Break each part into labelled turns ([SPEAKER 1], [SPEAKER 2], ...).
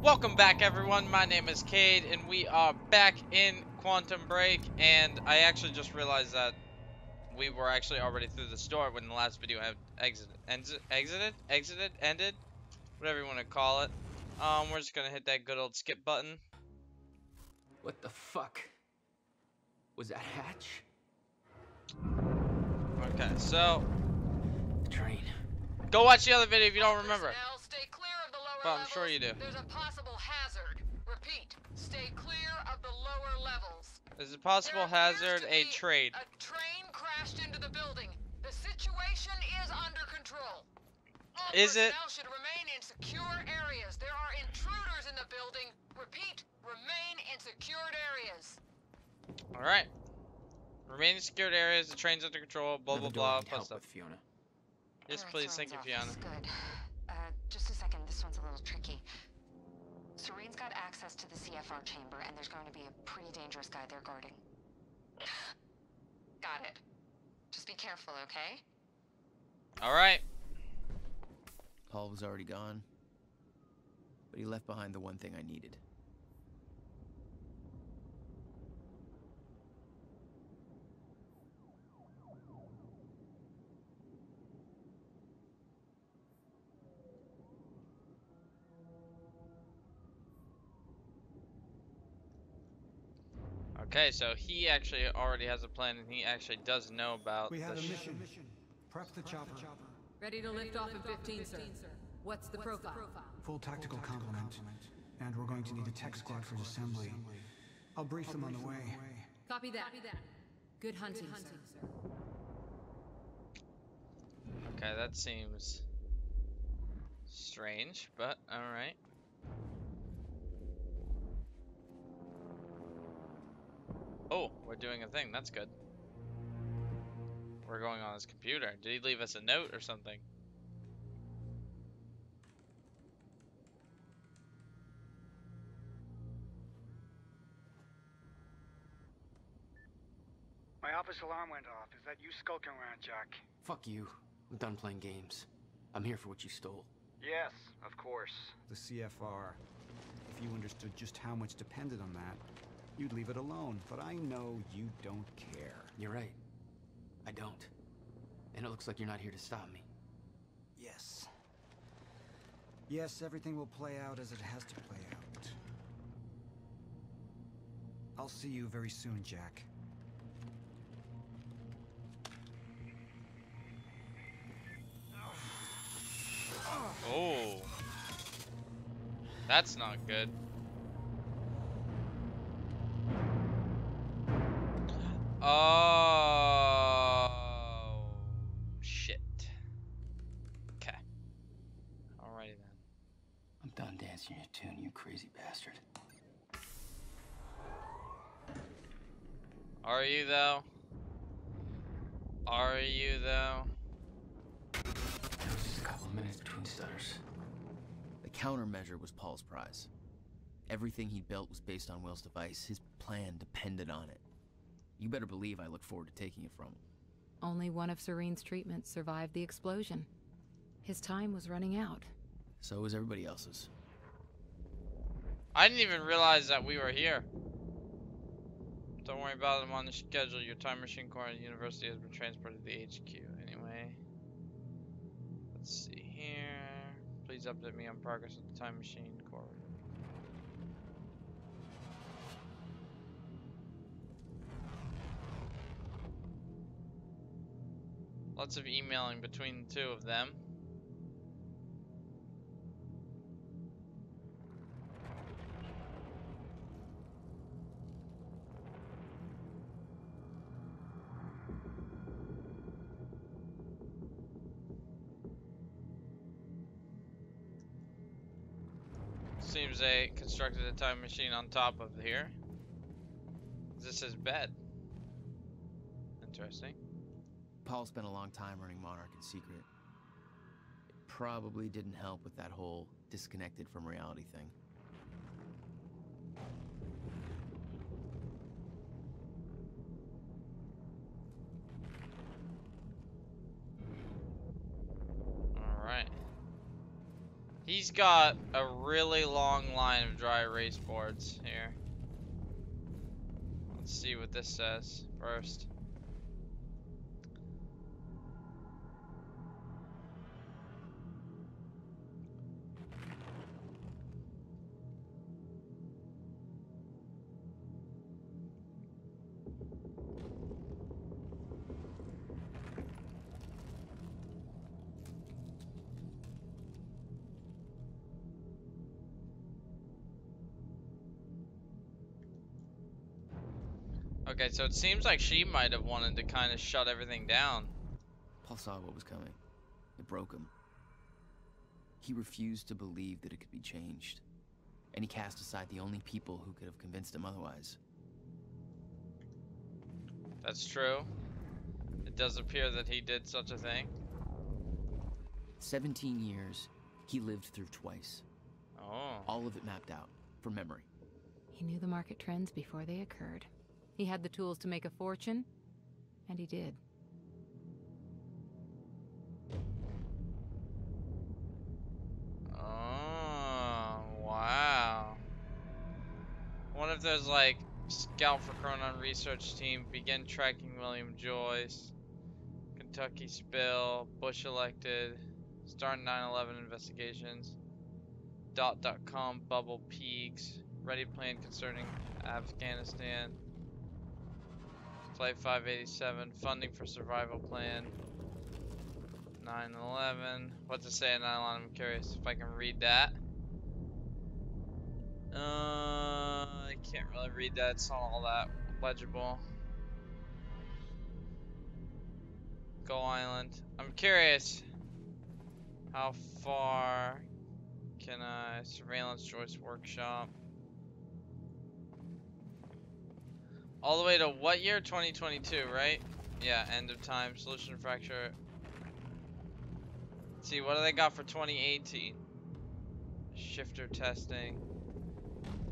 [SPEAKER 1] Welcome back, everyone. My name is Cade, and we are back in Quantum Break. And I actually just realized that we were actually already through the store when the last video had ended, whatever you want to call it. We're just gonna hit that good old skip button.
[SPEAKER 2] What the fuck? Was that Hatch?
[SPEAKER 1] Okay, so
[SPEAKER 2] The train.
[SPEAKER 1] go watch the other video if you don't remember.
[SPEAKER 3] Stay clear of the lower
[SPEAKER 1] But I'm
[SPEAKER 3] levels.
[SPEAKER 1] sure you do.
[SPEAKER 3] There's a possible hazard. Repeat, stay clear of the lower levels.
[SPEAKER 1] There's a possible hazard, a trade.
[SPEAKER 3] A train crashed into the building. The situation is under control. All
[SPEAKER 1] Is it?
[SPEAKER 3] personnel should remain in secure areas. There are intruders in the building. Repeat, remain in secured areas.
[SPEAKER 1] Alright. Remain in secured areas, the train's under control, blah blah blah, plus stuff.
[SPEAKER 2] Fiona.
[SPEAKER 1] Yes, please, thank you, Fiona.
[SPEAKER 4] Good. Just a second, this one's a little tricky. Serene's got access to the CFR chamber, and there's going to be a pretty dangerous guy there guarding. Got it. Just be careful, okay?
[SPEAKER 1] Alright.
[SPEAKER 5] Paul was already gone, but he left behind the one thing I needed.
[SPEAKER 1] Okay, so he actually already has a plan, and he actually does know about
[SPEAKER 6] We have
[SPEAKER 1] the
[SPEAKER 6] a mission. Prep the chopper.
[SPEAKER 7] Ready to lift off in 15, sir. What's the profile?
[SPEAKER 6] Full tactical complement. And we're going to need a tech squad for assembly. I'll brief them on the way.
[SPEAKER 7] Copy that. Good hunting, sir.
[SPEAKER 1] Okay, that seems strange, but alright. Oh, we're doing a thing. That's good. We're going on his computer. Did he leave us a note or something?
[SPEAKER 8] My office alarm went off. Is that you skulking around, Jack?
[SPEAKER 2] Fuck you. I'm done playing games. I'm here for what you stole.
[SPEAKER 8] Yes, of course.
[SPEAKER 6] The CFR. If you understood just how much depended on that, you'd leave it alone. But I know you don't care.
[SPEAKER 2] You're right. I don't. And it looks like you're not here to stop me.
[SPEAKER 6] Yes. Yes, everything will play out as it has to play out. I'll see you very soon, Jack.
[SPEAKER 1] Oh. That's not good. Oh. Shit. Okay. Alrighty then.
[SPEAKER 2] I'm done dancing your tune, you crazy bastard.
[SPEAKER 1] Are you though? Are you though?
[SPEAKER 2] There was just a couple of minutes between stutters.
[SPEAKER 5] The countermeasure was Paul's prize. Everything he built was based on Will's device. His plan depended on it. You better believe I look forward to taking it from him.
[SPEAKER 7] Only one of Serene's treatments survived the explosion. His time was running out.
[SPEAKER 5] So was everybody else's.
[SPEAKER 1] I didn't even realize that we were here. Don't worry about it, I'm on the schedule. Your time machine core at the university has been transported to the HQ. Anyway. Let's see here. Please update me on progress with the time machine core. Lots of emailing between the two of them. Seems they constructed a time machine on top of here. This is bed. Interesting.
[SPEAKER 5] Paul spent a long time running Monarch in secret. It probably didn't help with that whole disconnected from reality thing.
[SPEAKER 1] he's got a really long line of dry erase boards here. Let's see what this says first. Okay, so it seems like she might have wanted to kind of shut everything down.
[SPEAKER 5] Paul saw what was coming. It broke him. He refused to believe that it could be changed. And he cast aside the only people who could have convinced him otherwise.
[SPEAKER 1] That's true. It does appear that he did such a thing.
[SPEAKER 5] 17 years, he lived through twice.
[SPEAKER 1] Oh.
[SPEAKER 5] All of it mapped out, from memory.
[SPEAKER 7] He knew the market trends before they occurred. He had the tools to make a fortune, and he did.
[SPEAKER 1] Oh, wow. I wonder if there's like scout for Cronon research team, begin tracking William Joyce, Kentucky spill, Bush elected, start 9/11 investigations, .com bubble peaks, ready plan concerning Afghanistan, Flight 587, funding for survival plan, 9/11. What's it say in 9/11? I'm curious if I can read that. I can't really read that. It's not all that legible. Gull Island. I'm curious. How far can I surveillance Joyce workshop? All the way to what year? 2022, right? Yeah, end of time. Solution fracture. Let's see, what do they got for 2018? Shifter testing.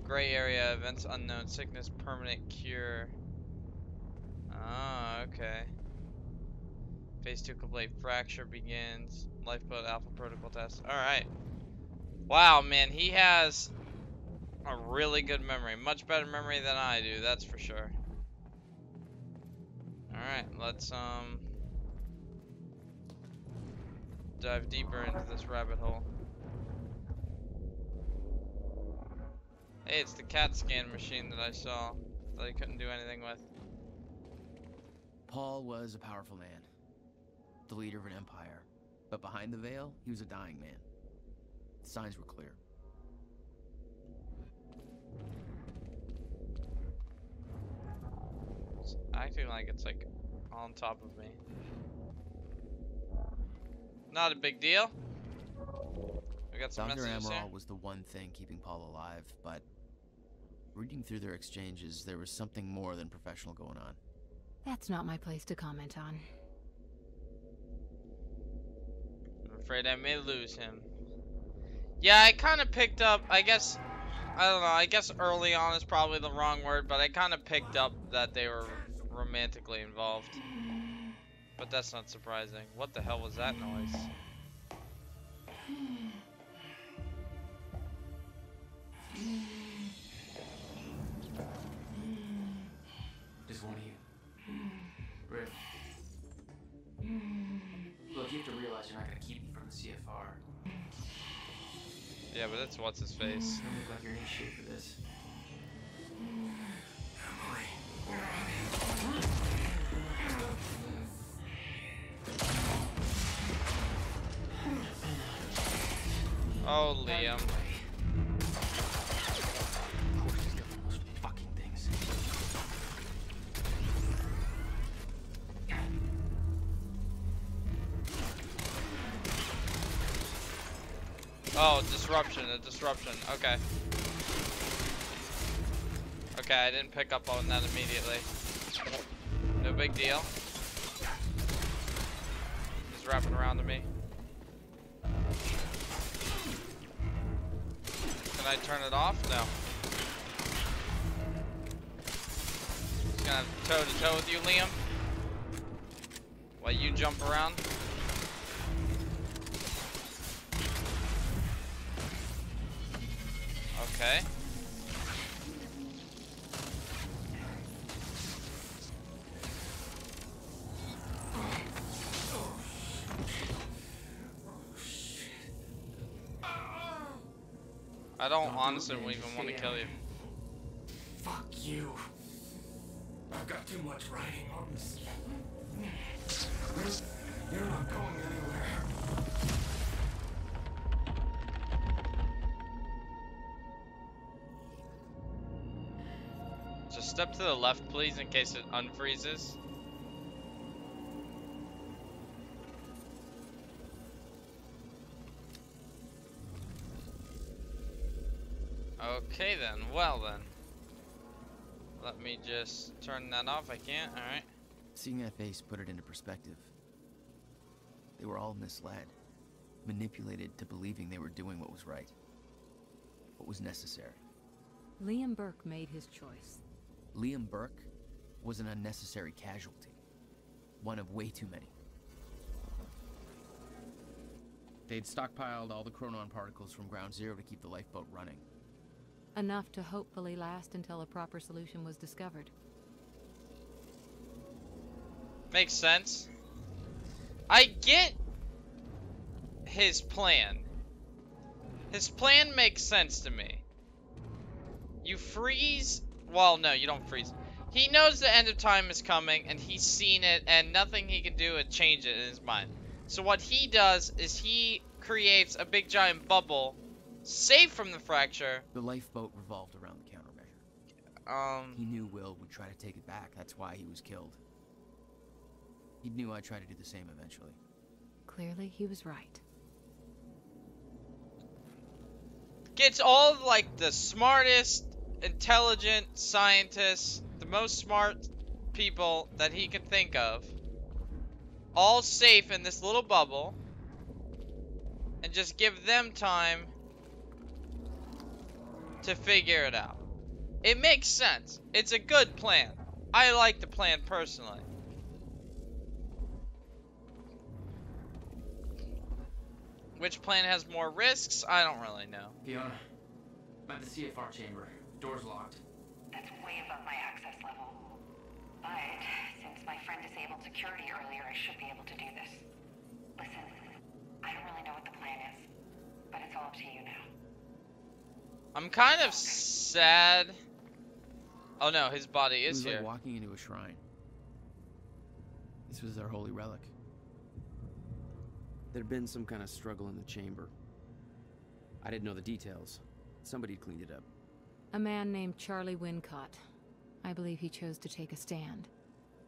[SPEAKER 1] Gray area, events unknown, sickness, permanent cure. Ah, okay. Phase 2 complete, fracture begins. Lifeboat alpha protocol test. Alright. Wow, man, he has a really good memory. Much better memory than I do, that's for sure. Alright, let's dive deeper into this rabbit hole. Hey, it's the CAT scan machine that I saw that I couldn't do anything with.
[SPEAKER 5] Paul was a powerful man, the leader of an empire. But behind the veil, he was a dying man. The signs were clear.
[SPEAKER 1] It's acting like it's like on top of me. Not a big deal. We got some
[SPEAKER 5] Dr.
[SPEAKER 1] messages here.
[SPEAKER 5] Amaral was the one thing keeping Paul alive, but reading through their exchanges, there was something more than professional going on.
[SPEAKER 7] That's not my place to comment on.
[SPEAKER 1] I'm afraid I may lose him. Yeah, I kind of picked up, I guess, I don't know, I guess early on is probably the wrong word, but I kind of picked up that they were romantically involved. But that's not surprising. What the hell was that noise?
[SPEAKER 2] Just one of you. Rick. Look, you have to realize you're not going to keep me from the CFR.
[SPEAKER 1] Yeah, but that's what's his face.
[SPEAKER 2] You don't look like you're in any shape for this.
[SPEAKER 1] Oh, Liam.
[SPEAKER 2] Horses got the most fucking things.
[SPEAKER 1] Oh, disruption, a disruption. Okay. Okay, I didn't pick up on that immediately. No big deal. He's wrapping around to me. Can I turn it off? No. Just gonna have toe to toe with you, Liam. While you jump around. Okay. I don't honestly even want to kill you.
[SPEAKER 2] Fuck you. I've got too much writing on this. You're not going anywhere.
[SPEAKER 1] Just step to the left, please, in case it unfreezes. Okay then, well then. Let me just turn that off, I can't, alright.
[SPEAKER 5] Seeing that face put it into perspective. They were all misled, manipulated to believing they were doing what was right, what was necessary.
[SPEAKER 7] Liam Burke made his choice.
[SPEAKER 5] Liam Burke was an unnecessary casualty, one of way too many. They'd stockpiled all the chronon particles from Ground Zero to keep the lifeboat running.
[SPEAKER 7] Enough to hopefully last until a proper solution was discovered.
[SPEAKER 1] Makes sense. I get his plan. His plan makes sense to me. You freeze. Well, no, you don't freeze. He knows the end of time is coming, and he's seen it, and nothing he can do would change it in his mind. So what he does is he creates a big giant bubble, safe from the fracture.
[SPEAKER 5] The lifeboat revolved around the countermeasure. He knew Will would try to take it back. That's why he was killed. He knew I'd try to do the same eventually.
[SPEAKER 7] Clearly, he was right.
[SPEAKER 1] Gets all of, like, the smartest, intelligent scientists, the most smart people that he could think of, all safe in this little bubble, and just give them time to figure it out. It makes sense. It's a good plan. I like the plan personally. Which plan has more risks? I don't really know.
[SPEAKER 2] Fiona, I'm at the CFR chamber. Door's locked.
[SPEAKER 4] That's way above my access level. But since my friend disabled security earlier, I should be able to do this. Listen, I don't really know what the plan is, but it's all up to you now.
[SPEAKER 1] I'm kind of sad. Oh no, his body is
[SPEAKER 5] it was
[SPEAKER 1] here.
[SPEAKER 5] like walking into a shrine. This was their holy relic.
[SPEAKER 9] There'd been some kind of struggle in the chamber. I didn't know the details. Somebody cleaned it up.
[SPEAKER 7] A man named Charlie Wincott. I believe he chose to take a stand.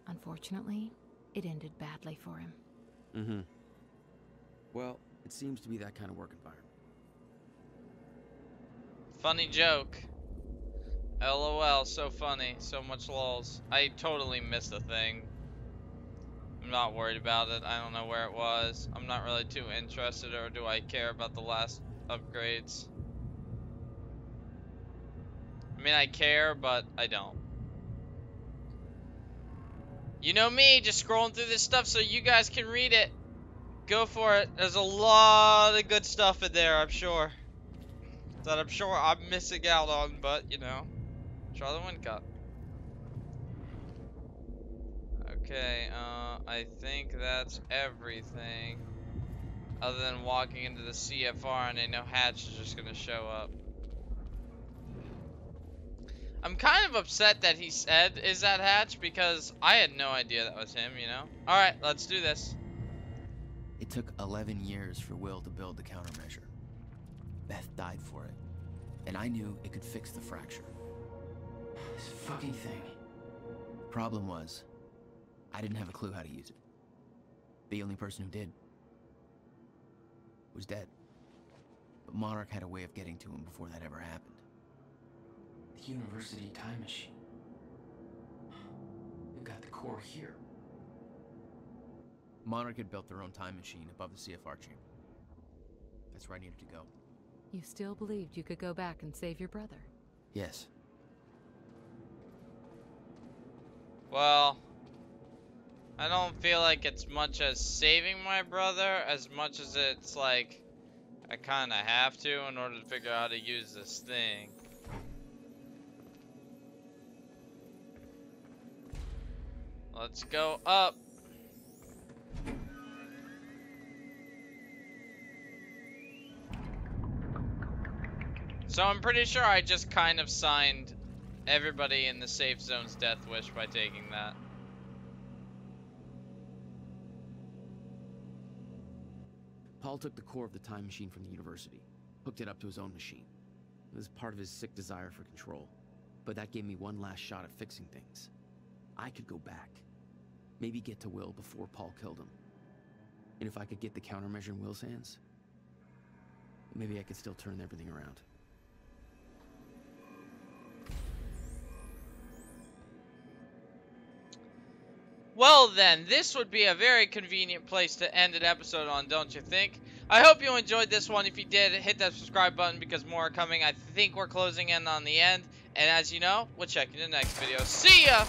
[SPEAKER 7] Unfortunately, it ended badly for him.
[SPEAKER 9] Mm-hmm. Well, it seems to be that kind of work environment.
[SPEAKER 1] Funny joke. LOL, so funny. So much lols. I totally missed the thing. I'm not worried about it. I don't know where it was. I'm not really too interested, or do I care about the last upgrades? I mean, I care, but I don't. You know me, just scrolling through this stuff so you guys can read it. Go for it. There's a lot of good stuff in there, I'm sure. That I'm sure I'm missing out on, but, you know. Charlie Wincott. Okay, I think that's everything. Other than walking into the CFR and I know Hatch is just gonna show up. I'm kind of upset that he said, "Is that Hatch?" because I had no idea that was him, you know? Alright, let's do this.
[SPEAKER 5] It took 11 years for Will to build the countermeasure. Beth died for it, and I knew it could fix the fracture.
[SPEAKER 2] This fucking thing.
[SPEAKER 5] Problem was, I didn't have a clue how to use it. The only person who did was dead. But Monarch had a way of getting to him before that ever happened.
[SPEAKER 2] The university time machine. We've got the core here.
[SPEAKER 5] Monarch had built their own time machine above the CFR chamber. That's where I needed to go.
[SPEAKER 7] You still believed you could go back and save your brother?
[SPEAKER 5] Yes.
[SPEAKER 1] Well, I don't feel like it's much as saving my brother as much as it's like I kind of have to in order to figure out how to use this thing. Let's go up. So I'm pretty sure I just kind of signed everybody in the safe zone's death wish by taking that.
[SPEAKER 9] Paul took the core of the time machine from the university, hooked it up to his own machine. It was part of his sick desire for control, but that gave me one last shot at fixing things. I could go back, maybe get to Will before Paul killed him. And if I could get the countermeasure in Will's hands, maybe I could still turn everything around.
[SPEAKER 1] Well then, this would be a very convenient place to end an episode on, don't you think? I hope you enjoyed this one. If you did, hit that subscribe button because more are coming. I think we're closing in on the end. And as you know, we'll check you in the next video. See ya!